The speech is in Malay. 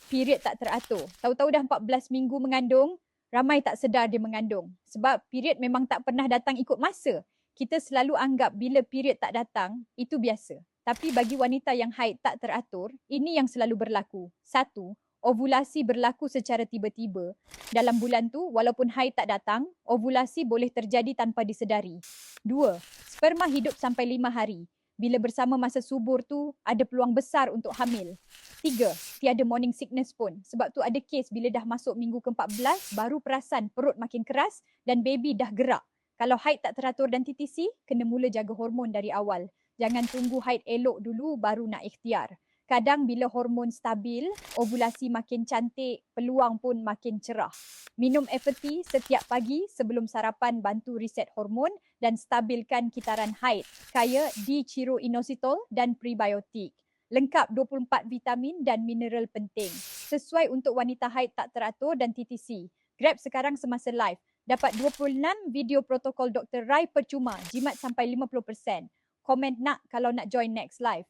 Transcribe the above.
period tak teratur. Tahu-tahu dah 14 minggu mengandung, ramai tak sedar dia mengandung. Sebab period memang tak pernah datang ikut masa. Kita selalu anggap bila period tak datang, itu biasa. Tapi bagi wanita yang haid tak teratur, ini yang selalu berlaku. 1. Ovulasi berlaku secara tiba-tiba. Dalam bulan tu, walaupun haid tak datang, ovulasi boleh terjadi tanpa disedari. 2. Sperma hidup sampai 5 hari. Bila bersama masa subur tu, ada peluang besar untuk hamil. 3. Tiada morning sickness pun. Sebab tu ada kes bila dah masuk minggu ke-14, baru perasan perut makin keras dan baby dah gerak. Kalau haid tak teratur dan TTC, kena mula jaga hormon dari awal. Jangan tunggu haid elok dulu baru nak ikhtiar. Kadang bila hormon stabil, ovulasi makin cantik, peluang pun makin cerah. Minum FT setiap pagi sebelum sarapan bantu reset hormon dan stabilkan kitaran haid. Kaya D-chiroinositol dan prebiotik. Lengkap 24 vitamin dan mineral penting. Sesuai untuk wanita haid tak teratur dan TTC. Grab sekarang semasa live. Dapat 26 video protokol Dr. Rai percuma. Jimat sampai 50%. Komen nak kalau nak join next live.